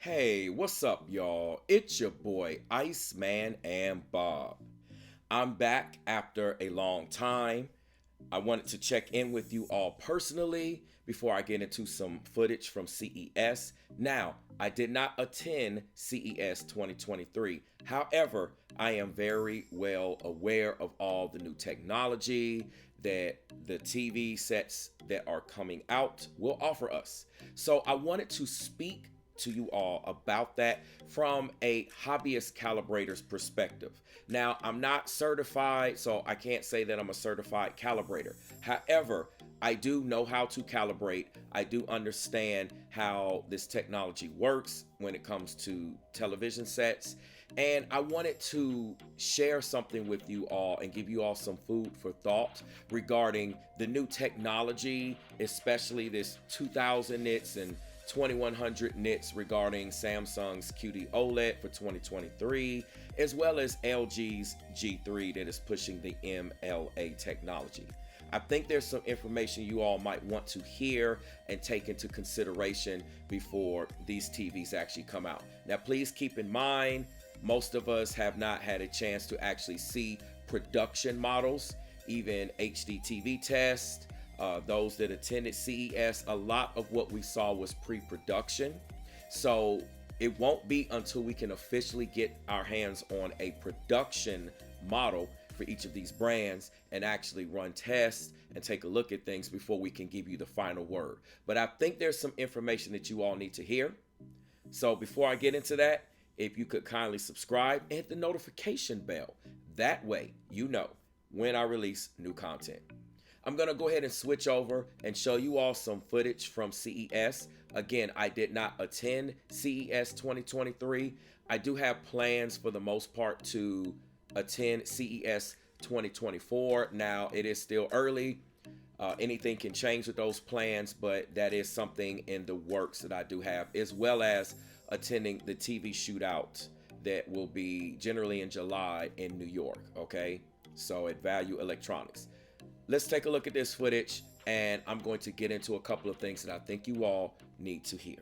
Hey, what's up, y'all? It's your boy Iceman and Bob. I'm back after a long time. I wanted to check in with you all personally before I get into some footage from CES. Now, I did not attend CES 2023. However, I am very well aware of all the new technology that the TV sets that are coming out will offer us. So I wanted to speak to you all about that from a hobbyist calibrator's perspective. Now, I'm not certified, so I can't say that I'm a certified calibrator. However, I do know how to calibrate. I do understand how this technology works when it comes to television sets. And I wanted to share something with you all and give you all some food for thought regarding the new technology, especially this 2000 nits and 2100 nits regarding Samsung's QD OLED for 2023, as well as LG's G3 that is pushing the MLA technology. I think there's some information you all might want to hear and take into consideration before these TVs actually come out. Now, please keep in mind, most of us have not had a chance to actually see production models, even HD TV tests. Those that attended CES, a lot of what we saw was pre-production. So it won't be until we can officially get our hands on a production model for each of these brands and actually run tests and take a look at things before we can give you the final word. But I think there's some information that you all need to hear. So before I get into that, if you could kindly subscribe and hit the notification bell. That way you know when I release new content. I'm going to go ahead and switch over and show you all some footage from CES. Again, I did not attend CES 2023. I do have plans for the most part to attend CES 2024. Now, it is still early. Anything can change with those plans, but that is something in the works that I do have, as well as attending the TV shootout that will be generally in July in New York, okay? So at Value Electronics. Let's take a look at this footage, and I'm going to get into a couple of things that I think you all need to hear.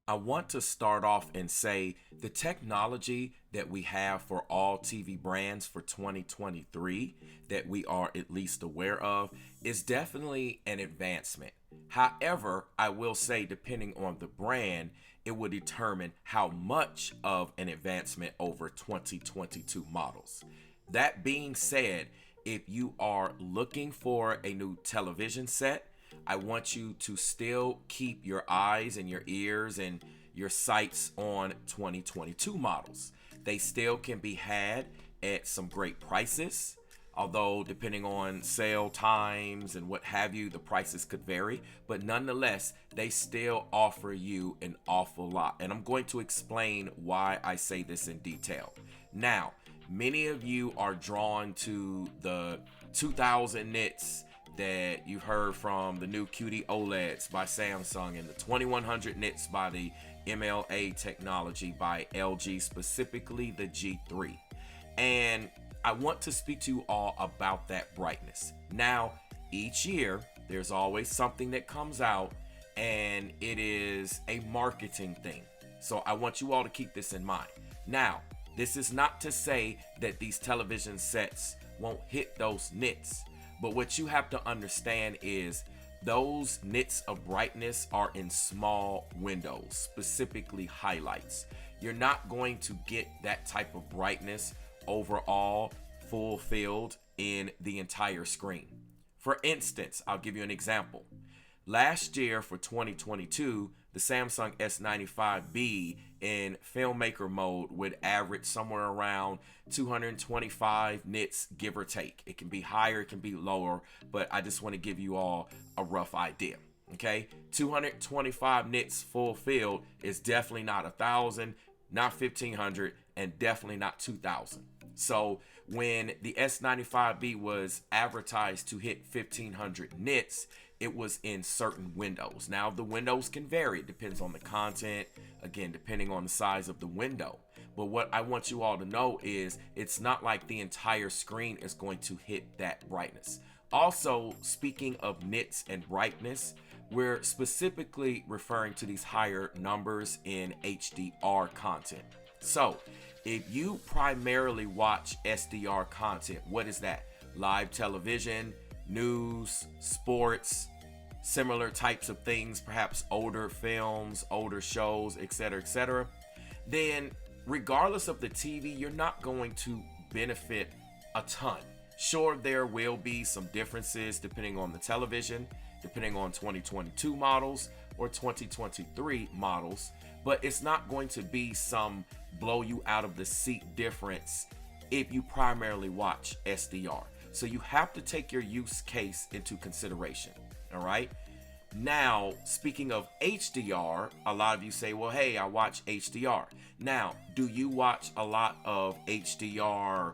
I want to start off and say the technology that we have for all TV brands for 2023 that we are at least aware of is definitely an advancement. However, I will say depending on the brand, it will determine how much of an advancement over 2022 models. That being said, if you are looking for a new television set, I want you to still keep your eyes and your ears and your sights on 2022 models. They still can be had at some great prices, although depending on sale times and what have you, the prices could vary, but nonetheless, they still offer you an awful lot. And I'm going to explain why I say this in detail. Now, many of you are drawn to the 2000 nits that you've heard from the new QD OLEDs by Samsung and the 2100 nits by the MLA technology by LG, specifically the G3. And I want to speak to you all about that brightness. Now, each year, there's always something that comes out and it is a marketing thing. So I want you all to keep this in mind. Now, this is not to say that these television sets won't hit those nits, but what you have to understand is those nits of brightness are in small windows, specifically highlights. You're not going to get that type of brightness overall fulfilled in the entire screen. For instance, I'll give you an example. Last year for 2022, the Samsung S95B in filmmaker mode would average somewhere around 225 nits, give or take. It can be higher, it can be lower, but I just want to give you all a rough idea. Okay, 225 nits fulfilled is definitely not 1,000, not 1,500, and definitely not 2,000. So when the S95B was advertised to hit 1,500 nits, it was in certain windows. Now, the windows can vary. It depends on the content, again, depending on the size of the window. But what I want you all to know is it's not like the entire screen is going to hit that brightness. Also, speaking of nits and brightness, we're specifically referring to these higher numbers in HDR content. So if you primarily watch SDR content, what is that? Live television, news, sports, similar types of things, perhaps older films, older shows, etc., then regardless of the TV, you're not going to benefit a ton. Sure, there will be some differences depending on the television, depending on 2022 models or 2023 models, but it's not going to be some blow you out of the seat difference if you primarily watch SDR. So you have to take your use case into consideration. All right. Now, speaking of HDR, a lot of you say, well, hey, I watch HDR. Now, do you watch a lot of HDR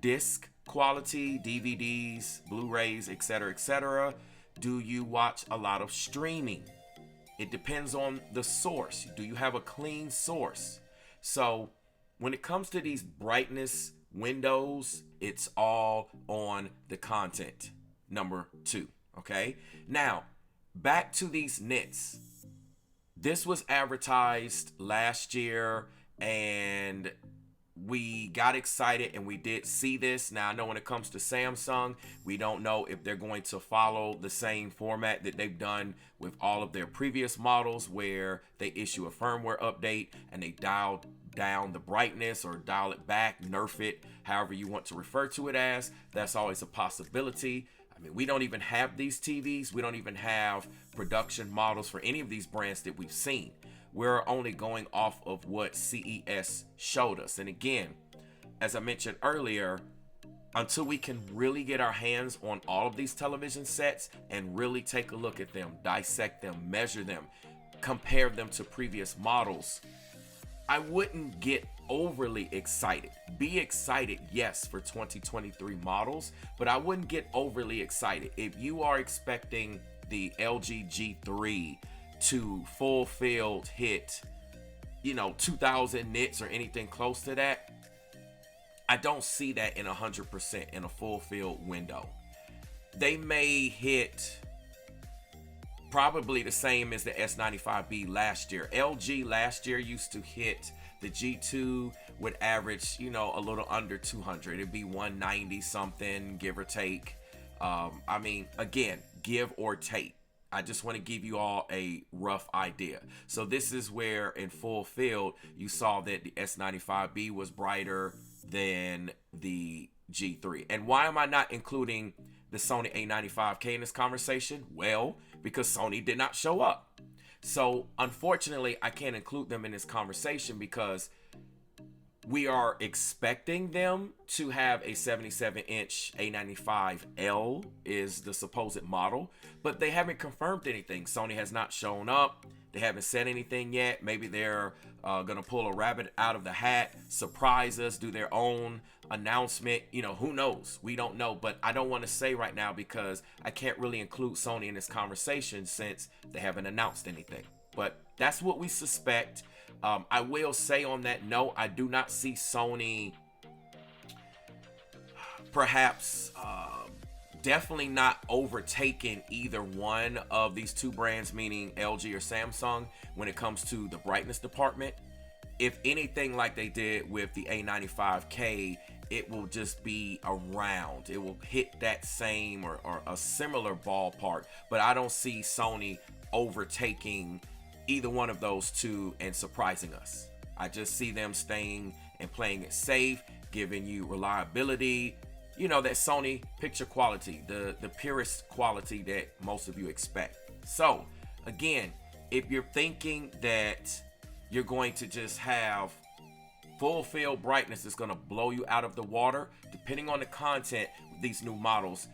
disc quality, DVDs, Blu-rays, etc.? Do you watch a lot of streaming? It depends on the source. Do you have a clean source? So when it comes to these brightness windows, it's all on the content. Number 2. Okay. Now, back to these nits. This was advertised last year and we got excited and we did see this. Now, I know when it comes to Samsung, we don't know if they're going to follow the same format that they've done with all of their previous models, where they issue a firmware update and they dial down the brightness or dial it back, nerf it, however you want to refer to it as. That's always a possibility. I mean, we don't even have these TVs. We don't even have production models for any of these brands that we've seen. We're only going off of what CES showed us. And again, as I mentioned earlier, until we can really get our hands on all of these television sets and really take a look at them, dissect them, measure them, compare them to previous models, I wouldn't get overly excited. Be excited, yes, for 2023 models, but I wouldn't get overly excited. If you are expecting the LG G3 to full field hit, 2000 nits or anything close to that, I don't see that in 100% in a full field window. They may hit probably the same as the S95B last year. LG last year used to hit the G2 would average, a little under 200. It'd be 190 something, give or take. I mean, again, give or take. I just want to give you all a rough idea. So this is where in full field, you saw that the S95B was brighter than the G3. And why am I not including the Sony A95K in this conversation? Well, because Sony did not show up. So unfortunately, I can't include them in this conversation because we are expecting them to have a 77-inch A95L is the supposed model, but they haven't confirmed anything. Sony has not shown up. They haven't said anything yet. Maybe they're going to pull a rabbit out of the hat, surprise us, do their own announcement. Who knows? We don't know, but I don't want to say right now because I can't really include Sony in this conversation since they haven't announced anything. But that's what we suspect. I will say on that note, I do not see Sony perhaps definitely not overtaking either one of these two brands, meaning LG or Samsung, when it comes to the brightness department. If anything, like they did with the A95K, it will just be around. It will hit that same or a similar ballpark, but I don't see Sony overtaking either one of those two and surprising us. I just see them staying and playing it safe, giving you reliability, that Sony picture quality, the purest quality that most of you expect. So again, if you're thinking that you're going to just have full field brightness that's going to blow you out of the water, depending on the content with these new models,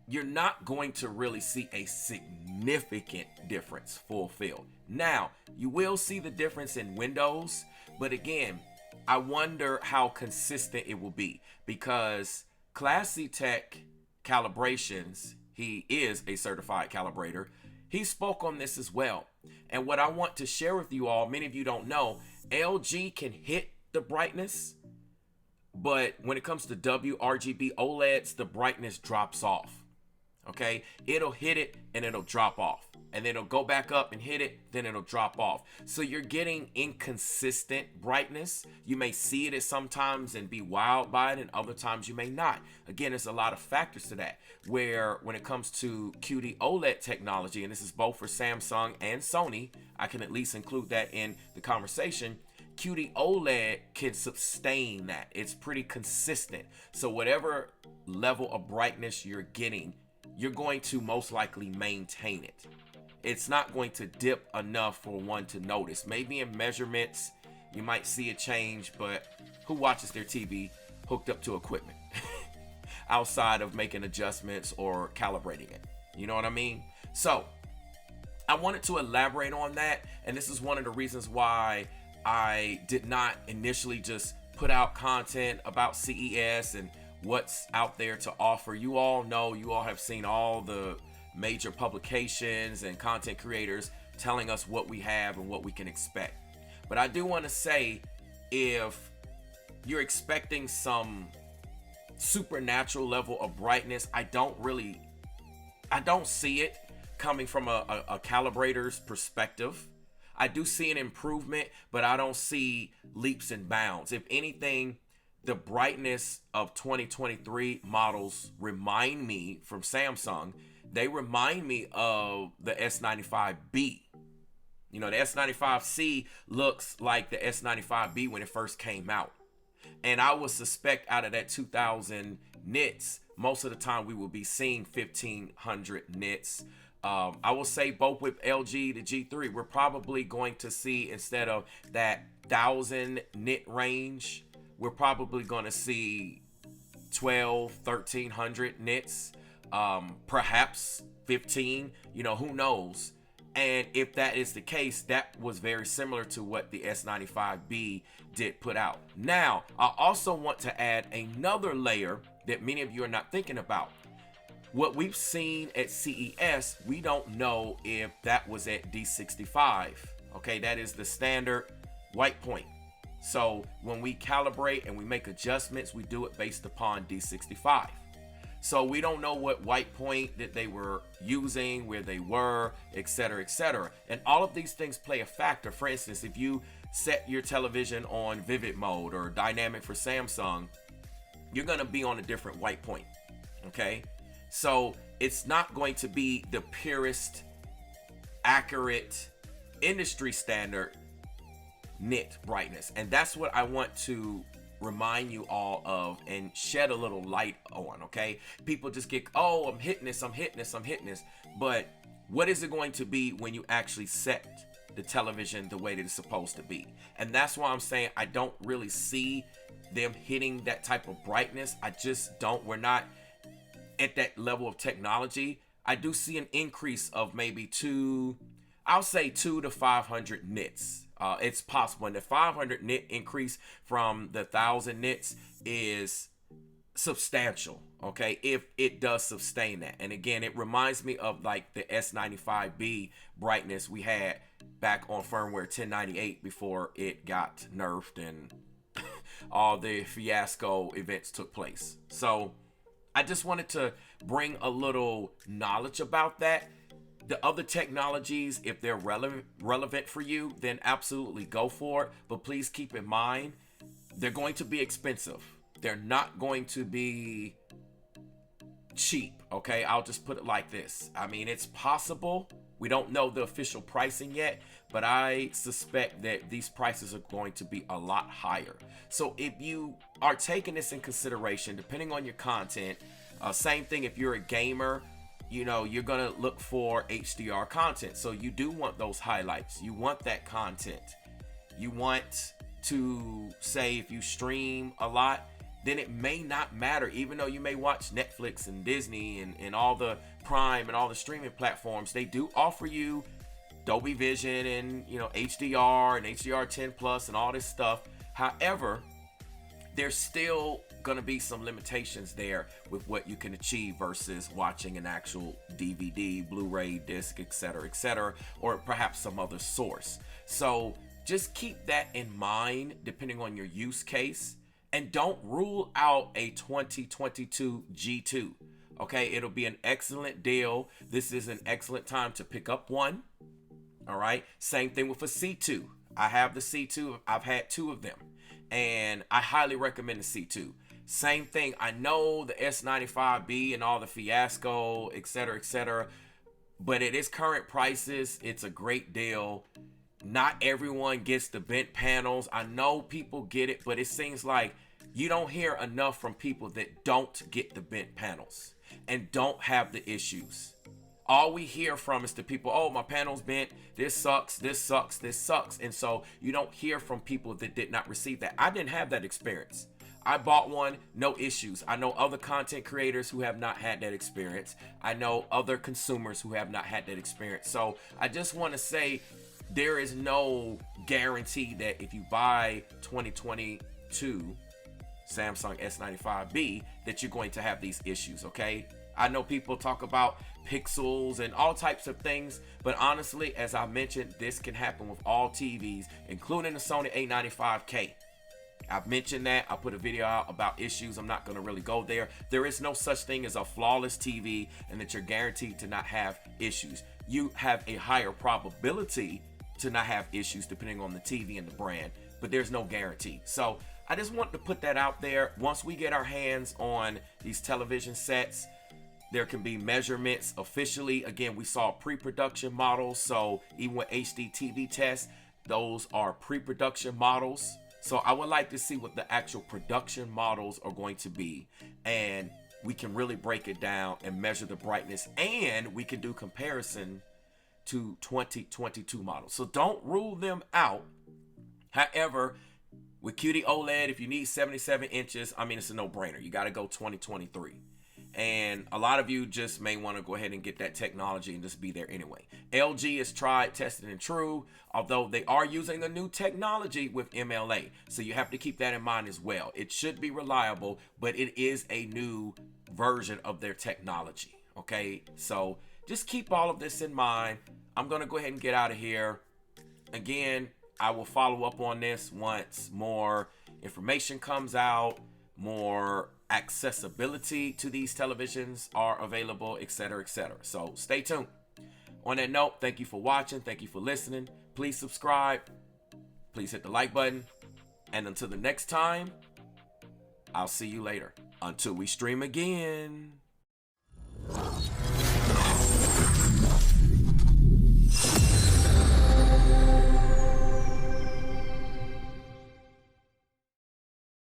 you're not going to really see a significant difference full field. Now, you will see the difference in windows, but again, I wonder how consistent it will be because Classy Tech Calibrations, he is a certified calibrator, he spoke on this as well. And what I want to share with you all, many of you don't know, LG can hit the brightness, but when it comes to WRGB OLEDs, the brightness drops off. Okay, it'll hit it and it'll drop off. and then it'll go back up and hit it, then it'll drop off. So you're getting inconsistent brightness. You may see it at sometimes and be wowed by it, and other times you may not. Again, there's a lot of factors to that, where when it comes to QD OLED technology, and this is both for Samsung and Sony, I can at least include that in the conversation. QD OLED can sustain that. It's pretty consistent. So whatever level of brightness you're getting, you're going to most likely maintain it. It's not going to dip enough for one to notice. Maybe in measurements, you might see a change, but who watches their TV hooked up to equipment outside of making adjustments or calibrating it? You know what I mean? So I wanted to elaborate on that, and this is one of the reasons why I did not initially just put out content about CES and what's out there to offer. You all know, you all have seen all the major publications and content creators telling us what we have and what we can expect. But I do want to say, if you're expecting some supernatural level of brightness, I don't see it coming from a calibrator's perspective. I do see an improvement, but I don't see leaps and bounds. If anything, the brightness of 2023 models remind me, from Samsung, they remind me of the S95B. You know, the S95C looks like the S95B when it first came out. And I would suspect out of that 2000 nits, most of the time we will be seeing 1500 nits. I will say both with LG to G3, we're probably going to see, instead of that 1000 nit range, we're probably going to see 1300 nits, perhaps 15, you know, who knows? And if that is the case, that was very similar to what the S95B did put out. Now, I also want to add another layer that many of you are not thinking about. What we've seen at CES, we don't know if that was at D65. Okay, that is the standard white point. So when we calibrate and we make adjustments, we do it based upon D65. So we don't know what white point that they were using, where they were, etc., etc. And all of these things play a factor. For instance, if you set your television on vivid mode or dynamic for Samsung, you're going to be on a different white point. Okay, so it's not going to be the purest, accurate, industry standard nit brightness. And that's what I want to remind you all of and shed a little light on. Okay, people just get, oh, I'm hitting this, but what is it going to be when you actually set the television the way that it's supposed to be? And that's why I'm saying I don't really see them hitting that type of brightness. I just don't. We're not at that level of technology. I do see an increase of maybe 2 to 500 nits. It's possible, and the 500 nit increase from the 1000 nits is substantial. Okay, if it does sustain that. And again, it reminds me of like the S95B brightness we had back on firmware 1098 before it got nerfed and all the fiasco events took place. So I just wanted to bring a little knowledge about that. The other technologies, if they're relevant for you, then absolutely go for it. But please keep in mind, they're going to be expensive. They're not going to be cheap. Okay, I'll just put it like this. I mean, it's possible. We don't know the official pricing yet, but I suspect that these prices are going to be a lot higher. So if you are taking this in consideration, depending on your content, same thing if you're a gamer, you know, you're gonna look for HDR content. So you do want those highlights. You want that content. You want to, say, if you stream a lot, then it may not matter. Even though you may watch Netflix and Disney and all the Prime and all the streaming platforms, they do offer you Dolby Vision and, you know, HDR and HDR10 Plus and all this stuff. However, there's still gonna be some limitations there with what you can achieve versus watching an actual DVD, Blu-ray disc, etc., or perhaps some other source. So just keep that in mind depending on your use case, and don't rule out a 2022 G2. Okay, it'll be an excellent deal. This is an excellent time to pick up one. All right, same thing with a C2. I have the C2. I've had two of them, and I highly recommend the C2. Same thing. I know the S95B and all the fiasco, etc., but at its current prices, it's a great deal. Not everyone gets the bent panels. I know people get it, but it seems like you don't hear enough from people that don't get the bent panels and don't have the issues. All we hear from is the people, oh, my panel's bent, this sucks, this sucks, this sucks. And so you don't hear from people that did not receive that. I didn't have that experience. I bought one, no issues. I know other content creators who have not had that experience. I know other consumers who have not had that experience. So I just want to say there is no guarantee that if you buy 2022 Samsung S95B that you're going to have these issues, okay? I know people talk about pixels and all types of things, but honestly, as I mentioned, this can happen with all TVs, including the Sony A95K. I've mentioned that. I put a video out about issues. I'm not going to really go there. There is no such thing as a flawless TV and that you're guaranteed to not have issues. You have a higher probability to not have issues depending on the TV and the brand, but there's no guarantee. So I just want to put that out there. Once we get our hands on these television sets, there can be measurements officially. Again, we saw pre-production models. So even with HD TV tests, those are pre-production models. So I would like to see what the actual production models are going to be. And we can really break it down and measure the brightness. And we can do comparison to 2022 models. So don't rule them out. However, with QD OLED, if you need 77 inches, I mean, it's a no-brainer. You got to go 2023. And a lot of you just may want to go ahead and get that technology and just be there anyway. LG has tried, tested, and true, although they are using a new technology with MLA. So you have to keep that in mind as well. It should be reliable, but it is a new version of their technology. Okay, so just keep all of this in mind. I'm going to go ahead and get out of here. Again, I will follow up on this once more information comes out, more accessibility to these televisions are available, etc., etc. So stay tuned. On that note, thank you for watching. Thank you for listening. Please subscribe. Please hit the like button. And until the next time, I'll see you later. Until we stream again.